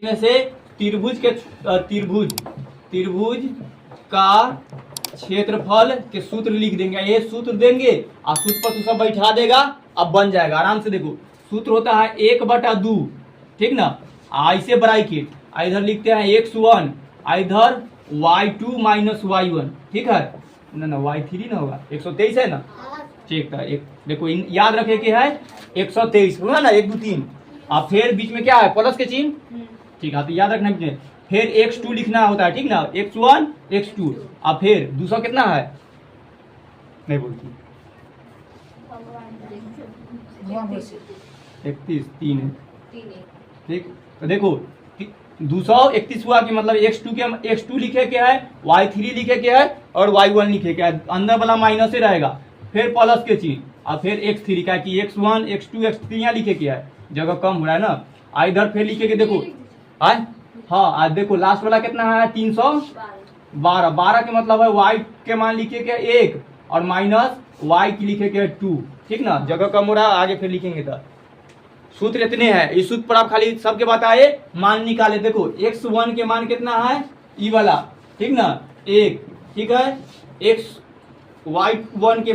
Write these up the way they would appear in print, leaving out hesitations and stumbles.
में से त्रिभुज का क्षेत्रफल के सूत्र लिख देंगे। ये सूत्र देंगे और सूत्र पर तू सब बैठा देगा, अब बन जाएगा आराम से। देखो सूत्र होता है 1/2, ठीक ना। ऐसे ब्रैकेट इधर लिखते हैं x1, इधर y2 माइनस y1, ठीक है ना y3 ना होगा, 123 है ना, ठीक है। एक देखो याद रखे के है 123 होगा ना, 1 2 3, और फिर बीच में क्या है प्लस के चिन्ह, ठीक है तो याद रखना। फिर x2 लिखना होता है, ठीक ना, x1 x2, और फिर दूसरा कितना है नहीं बोलती 31 3 है, ठीक। तो देखो 231 हुआ कि मतलब x2 लिखे के है, y3 लिखे के है और y1 लिखे के है, अंदर वाला माइनस ही रहेगा, फिर प्लस के चिन्ह और फिर x3 का कि x1 x2 x3 यहाँ लिखे के है, जगह कम हो रहा है ना। इधर फिर लिखे के देखो हाँ आज देखो लास्ट वाला कितना है 312 के मतलब है y के मान लिखे के 1 और माइनस y की लिखे के 2, ठीक ना, जगह कम हो रहा है, आगे फिर लिखेंगे। तो सूत्र इतने हैं, इस सूत्र पर आप खाली सबके बताए मान निकाले। देखो x1 के मान कितना है ई वाला, ठीक ना 1, ठीक है। y1 के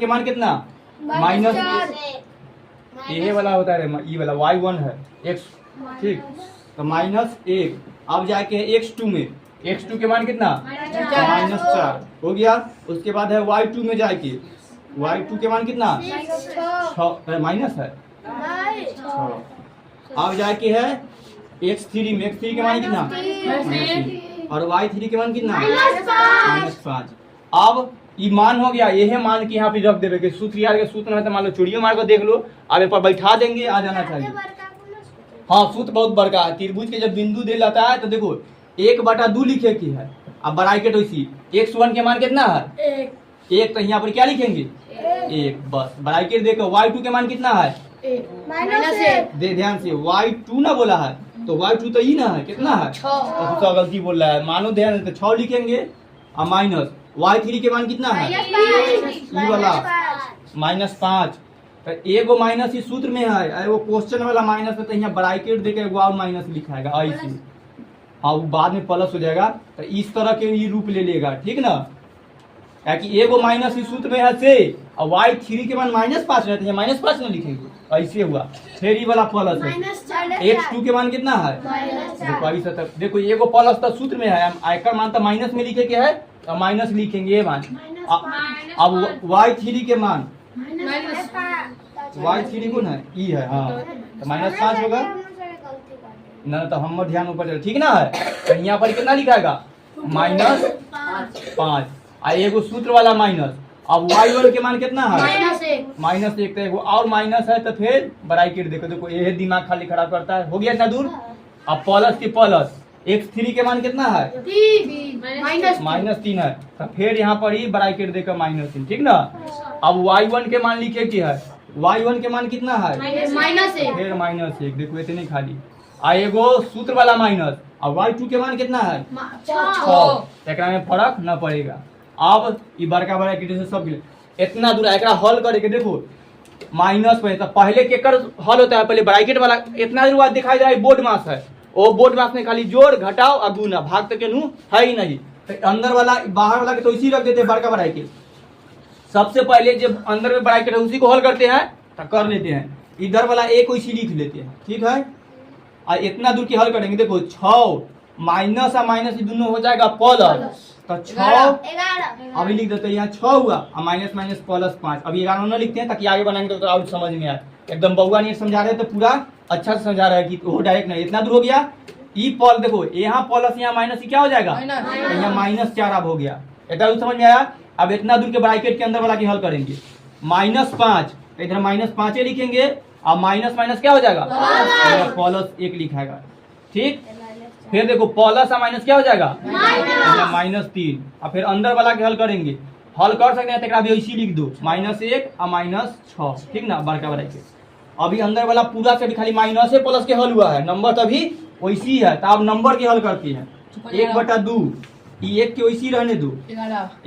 मान कितना माइनस ये वाला होता है, ई वाला y1 है x, ठीक, तो -1। अब जाके x2 में x2 के मान कितना -4 हो गया। उसके बाद है y2 में जाके y2 के मान कितना 6 माइनस है 6। अब जाके है x3 में x3 के मान कितना -3 और y3 के मान कितना -5। अब ये मान हो गया, यह मान के यहाँ पे रख देवे के सूत्र यार के सूत्र है तो मान लो चूड़ियों मार को देख लो, अब पर बैठा देंगे आ जाना चाहिए। हाँ सूत्र बहुत बड़का है। त्रिभुज के जब बिंदु दे जाता है तो देखो 1/2 लिखे की है, अब ब्रैकेट वैसी x1 के मान कितना है 1, तो यहाँ पर क्या लिखेंगे 1 बस, ब्रैकेट देखो y2 के मान कितना है दे ध्यान से y2 ना बोला है तो y2 तो ही ना है कितना है 6, तो गलती बोल रहा है, मानो ध्यान से 6 लिखेंगे और माइनस y3 के मान कितना है ई वाला -5। तो एगो माइनस इस सूत्र में है, वो क्वेश्चन वाला माइनस है, तो यहाँ ब्रैकेट देके एगो और माइनस लिखाएगा ऐसे, हाँ वो बाद में प्लस हो जाएगा। तो इस तरह के ये रूप ले लेगा, ठीक ना, कि एगो माइनस इस सूत्र में है से और y3 के मान -5 रहते हैं, -5 ना लिखेंगे ऐसे हुआ। फिर ये वाला प्लस है x2 के मान कितना है देखो ऐसा तक, देखो एगो प्लस तो सूत्र में है, आयकर मान तो माइनस में लिखे के है तो माइनस लिखेंगे ये मान। अब y3 के मान y3 को ना ई है, हाँ तो -5 होगा ना, तो हम ध्यान ऊपर चले, ठीक ना है। तो यहाँ पर कितना लिखाएगा -5 और एगो सूत्र वाला माइनस। अब y1 के मान कितना है -1, तो एगो और माइनस है, तो फिर ब्रैकेट देखो देखो ये दिमाग खाली खराब करता है। हो गया इतना दूर। अब प्लस के प्लस x3 के मान कितना है -3 है, तो फिर यहाँ पर ही ब्रैकेट देकर -3, ठीक ना। अब y1 के मान लिखे की है, y1 के मान कितना है फिर -1, देखो इतने खाली आ एगो सूत्र वाला माइनस। अब y2 के मान कितना है 6, एकरा में फर्क न पड़ेगा। अब ये बड़का ब्रैकेट से सब इतना दूर एकरा हल करे के देखो माइनस पे, तो पहले के कर हल होता है, पहले ब्रैकेट वाला इतना दूर बाद दिखाई दे रहा है बोर्ड मास है, वो बोर्ड मास में खाली जोड़ घटाओ और गुना, भाग तक के नू है ही नहीं। तो अंदर वाला बाहर वाला के तो इसी रख देते हैं बड़का ब्रैकेट। सबसे पहले जब अंदर में ब्रैकेट है उसी को हल करते हैं तो कर लेते हैं, इधर वाला एक इसी लिख लेते हैं, ठीक है। और इतना दूर की हल करेंगे देखो 6 माइनस और माइनस दोनों हो जाएगा प्लस, तो 6 अभी लिख देते हैं, यहाँ 6 हुआ और माइनस प्लस 5। अभी 11 न लिखते हैं ताकि आगे बनाएंगे तो और समझ में आए। एकदम बउआ नहीं समझा रहे तो पूरा अच्छा से समझा रहा है कि वो डायरेक्ट नहीं। इतना दूर हो गया ई पॉल, देखो यहाँ प्लस यहाँ माइनस क्या हो जाएगा यहाँ -4 अब हो गया, इतना समझ में आया। अब इतना दूर के ब्रैकेट के अंदर वाला की हल करेंगे -5, इधर -5 लिखेंगे और माइनस क्या हो जाएगा +1 लिखाएगा, ठीक। फिर देखो प्लस और माइनस क्या हो जाएगा -3, और फिर अंदर वाला के हल करेंगे, हल कर सकते हैं तो अभी इसी लिख दो -1 और -6, ठीक ना, बड़का ब्रैकेट। अभी अंदर वाला पूरा से भी खाली माइनस है प्लस के हल हुआ है, नंबर तो अभी वैसी है, तो अब नंबर की हल करती है 1/2, ये 1 के वैसी रहने दो,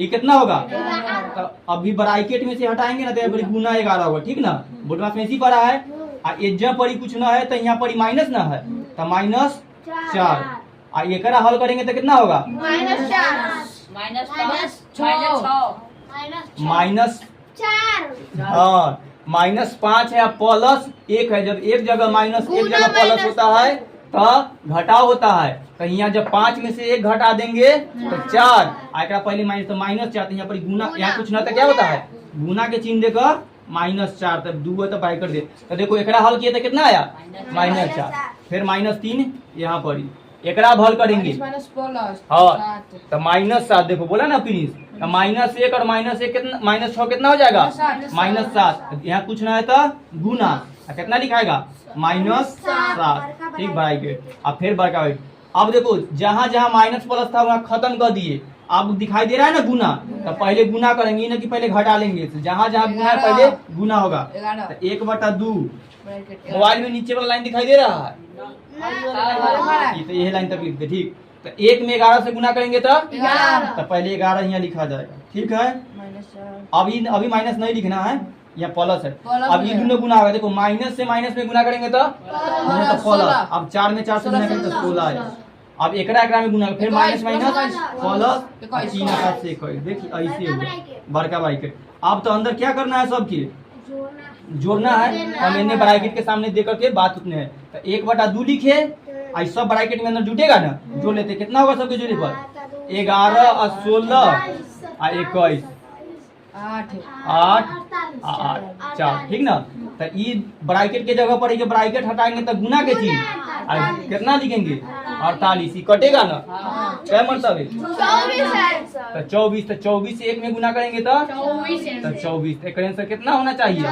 ये कितना होगा तो अभी ब्रैकेट में से हटाएंगे ना तो गुना 11 होगा, ठीक ना, बोर्ड में इसी पड़ा है। एजा पर ही कुछ ना है तो यहाँ पर ही माइनस ना है तो -4। एकरा हल करेंगे तो कितना होगा? माइनस हाँ -5 है +1 है। जब एक जगह माइनस एक जगह प्लस होता है तो घटाव होता है। तो यहाँ जब 5 में से 1 घटा देंगे तो 4 आएगा। पहले माइनस तो -4, तो यहाँ पर गुना, यहाँ कुछ ना तो क्या होता है गुना के चिन्ह देकर -4, तब 2 तो बाई कर दे। तो देखो एकरा हल किए तो कितना आया? -4। फिर -3 यहाँ पर ही एकरा हल करेंगे हाँ तो -7। देखो बोला ना फिनिश। तो -1 और -1 कितना, -6 कितना हो जाएगा? -7। यहाँ कुछ ना है तो गुना, कितना लिखाएगा? -7। ठीक भाई। अब फिर बड़का। अब देखो जहाँ जहाँ माइनस प्लस था वहाँ खत्म कर दिए। अब दिखाई दे रहा है ना गुना, तो पहले गुना करेंगे ना कि पहले घटा लेंगे। तो जहाँ जहाँ गुना है पहले गुना होगा। तो 1/2 मोबाइल में नीचे वाला लाइन दिखाई दे रहा है, ये तो यही लाइन तक लिखते। ठीक, तो 1 में 11 से गुना करेंगे तो पहले 11 यहाँ लिखा जाएगा। ठीक है, अभी माइनस नहीं लिखना है, यहाँ प्लस है। अब ये दोनों गुना होगा। देखो माइनस से माइनस में गुना करेंगे तो प्लस। अब 4 में 4 से गुना करेंगे तो 16 है। अब एकरा में गुना, फिर माइनस माइनस प्लस 3 से देखिए ऐसे बड़का ब्रैकेट। अब तो अंदर क्या करना है? सबके जोड़ना है। हम इन्हें ब्रैकेट के सामने देकर के बात उतने है। तो 1/2 लिखे, आई सब ब्रैकेट में अंदर जुटेगा ना, जोड़ लेते कितना होगा सबके जोड़े पर? 11 और 16 और 21 8 8 4। ठीक ना, तो ये ब्रैकेट के जगह पर ब्रैकेट हटाएंगे तो गुना के चीज कितना लिखेंगे? 48। ही कटेगा ना, क्या मतलब है? 24। तो 24 से 1 में गुना करेंगे तो 24। एक आंसर कितना होना चाहिए?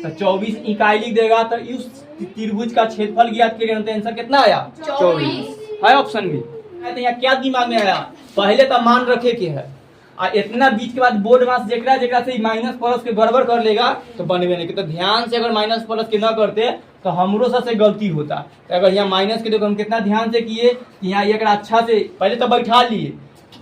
तो 24 इकाई लिख देगा तो इस त्रिभुज का क्षेत्रफल ज्ञात करेंगे तो आंसर कितना आया? 24 है ऑप्शन में। तो यहाँ क्या दिमाग में आया? पहले तो मान रखे के है और इतना बीच के बाद बोर्ड मास जेकरा से माइनस प्लस के गड़बड़ कर लेगा तो बनवे नहीं। तो ध्यान से अगर माइनस प्लस के न करते तो हमरो से गलती होता। तो अगर यहाँ माइनस के देखो हम कितना ध्यान से किए, यहाँ एक अच्छा से पहले तो बैठा लिए।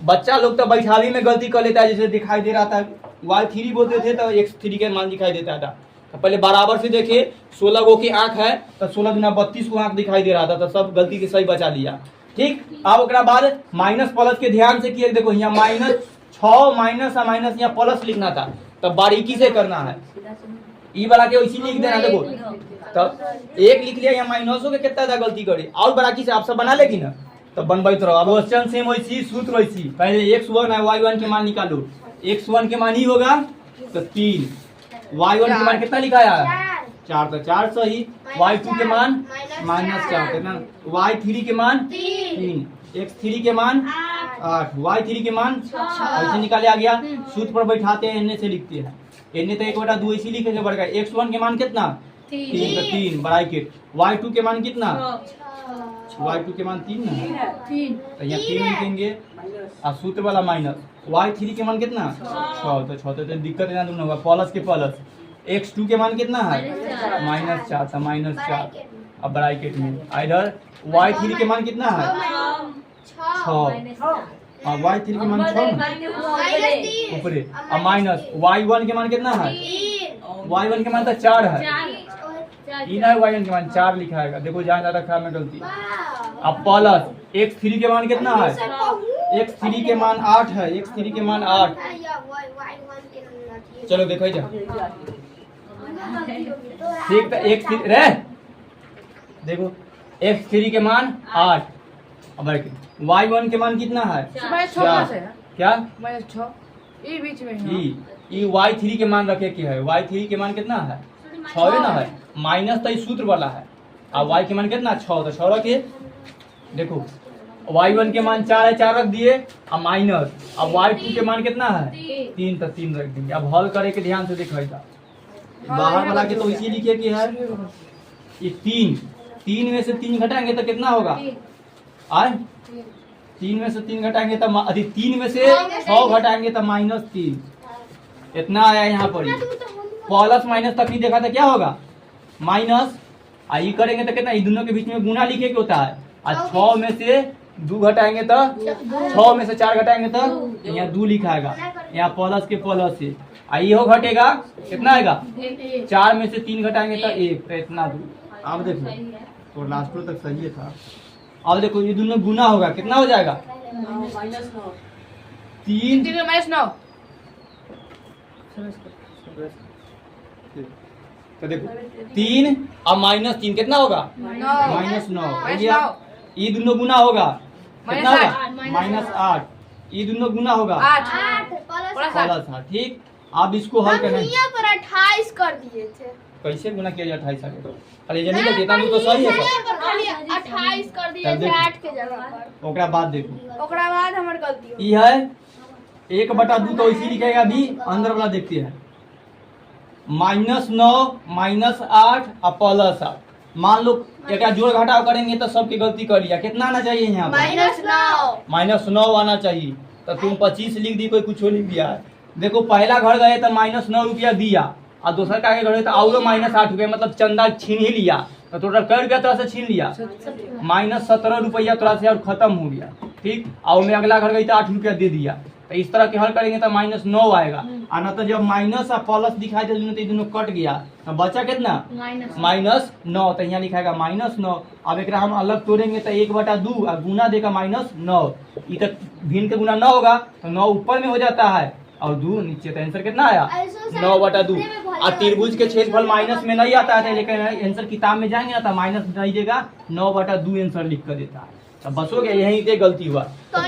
बच्चा लोग तो बैठावी में गलती कर लेता है, जैसे दिखाई दे रहा था y3 बोलते थे तो x3 के मान दिखाई देता था। तो पहले बराबर से देखे 16 गो की आंख है तो 16 गुना 32 को आंख दिखाई दे रहा था, तो सब गलती के सही बचा लिया। ठीक, अब उसके बाद माइनस प्लस के ध्यान से किए। देखो यहाँ -6 माइनस और माइनस यहाँ प्लस लिखना था, तो बारीकी से करना है। ई वाला के वैसी लिख देना। देखो तब 1 लिख लिया, यहाँ माइनसों के कितना था गलती करे और बारीकी से आप सब बना लेगी ना, तो बनवाते रहो। अब क्वेश्चन सेम वैसी, सूत्र वैसी। पहले x1 और y1 के मान निकालो। x1 के मान ही होगा तो 3, y1 के मान कितना लिखाया है? 4, तो 4 सही। y2 के मान -4 कितना? y3 के मान 3, x3 के मान 8, y3 के मान ऐसे निकाले आ गया। सूत्र पर बैठाते हैं, एन से लिखते हैं। एन तो 1/2 ऐसे लिखेंगे बढ़कर। x1 के मान कितना? 3, तो 3 ब्रैकेट। y2 के मान कितना? y2 के मान 3 ना, तो यहाँ 3 लिखेंगे और सूत्र वाला माइनस। y3 के मान कितना? 6, तो 6 तो दिक्कत है ना, दोनों होगा प्लस के प्लस। x2 के मान कितना है? -4, तो -4 अब ब्रैकेट में। इधर y3 के मान कितना है? 6 और y3 के मान 6 ऊपरे और माइनस y1 के मान कितना है? y1 के मान तो 4 है, इन है y1 के मान 4 लिखा है। देखो जहाँ ज्यादा रखा में गलती। अब प्लस x3 के मान कितना है? x3 के मान 8 है, x3 के मान 8। चलो देखो जा ठीक, तो x3 रे देखो x3 के मान 8। अब y1 के मान कितना है? 4। क्या बीच में y3 के मान रखे के है। y3 के मान कितना है? 6 ना है, माइनस तो सूत्र वाला है। अब y के मान कितना? 6, तो 6 रखे। देखो y1 के मान 4 है, 4 रख दिए और माइनस। अब y2 के मान कितना है? 3, तो 3 रख देंगे। अब हल करे के ध्यान से दिखाएगा। बाहर वाला के तो इसी लिखे कि है ये 3 में से 3 घटाएंगे तो कितना होगा? 3 में से 3 घटाएंगे तो 3 में से 6 घटाएंगे तो -3। इतना आया यहाँ पर। प्लस माइनस तक नहीं देखा था, क्या होगा? माइनस। आई करेंगे तो कितना? दोनों के बीच में गुना लिखे के होता है। और 6 में से 2 घटाएंगे तो 6 में से 4 घटाएंगे तो यहाँ 2 लिखाएगा। यहाँ प्लस के प्लस से आई हो घटेगा, कितना आएगा? 4 में से 3 घटाएंगे तो 1, तो इतना 2। अब देखो तो लास्ट तक सही था। अब देखो ये दोनों गुना होगा, कितना हो जाएगा? -9 तीन। -9 तो देखो 3 और -3 कितना होगा? -9 हो गया। ये दोनों गुना होगा, कितना होगा? -8। ये दोनों गुना होगा 8 +8। ठीक, अब इसको हल करना है। पर 28 कर दिए थे। कैसे गुना किया जाए 28 आगे? अरे जल्दी कर देता हूं तो सही है सर। पर खाली 28 कर दिए थे 8 के जगह पर। ओकरा बाद देखो ओकरा बाद हमर गलती हो। ई है 1/2 तो इसी लिखेगा। अभी अंदर वाला देखते हैं। -9 -8 और +8। मान लो एक जोड़ घटाव करेंगे तो सबकी गलती कर लिया। कितना आना चाहिए यहाँ पर? -9 -9 आना चाहिए। तो तुम 25 लिख दी, कोई कुछ लिख दिया है। देखो पहला घर गए तो -9 रुपया दिया और दूसरा का घर गए तो और -8 रुपया, मतलब चंदा छीन ही लिया। तो टोटल कै रुपया तोरा से छीन लिया? -17 रुपया तोरा से और खत्म हो गया। ठीक, और में अगला घर गई तो 8 रुपया दे दिया। तो इस तरह के हल करेंगे तो -9 आएगा। और न तो जब माइनस और प्लस दिखाई दे तो ये दोनों कट गया तो बचा कितना? -9। तो यहाँ लिखाएगा -9। अब एक हम अलग तोड़ेंगे तो 1/2 और गुना देगा -9। ये तक भिन्न के गुना 9 होगा तो 9 ऊपर में हो जाता है और 2 नीचे। तो आंसर कितना आया? 9/2। और त्रिभुज के क्षेत्रफल माइनस में नहीं आता है, लेकिन आंसर किताब में जाएंगे ना तो माइनस नहीं देगा, 9/2 आंसर लिख कर देता है। अब बस हो गया, यहीं पे गलती हुआ। तो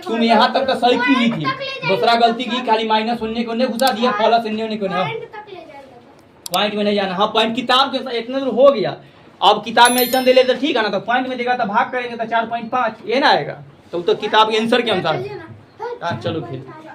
तुम यहाँ तक तो सही क्यों ली थी? दूसरा गलती की, खाली माइनस उन्ने को घुसा दिया, प्लस उन्ने को पॉइंट में नहीं जाना। हाँ पॉइंट किताब के इतना दूर हो गया। अब किताब में ऐसा दे ले तो ठीक है ना, तो पॉइंट में देगा तो भाग करेंगे तो 4.5 ये ना आएगा। तो किताब के आंसर के अनुसार। चलो फिर।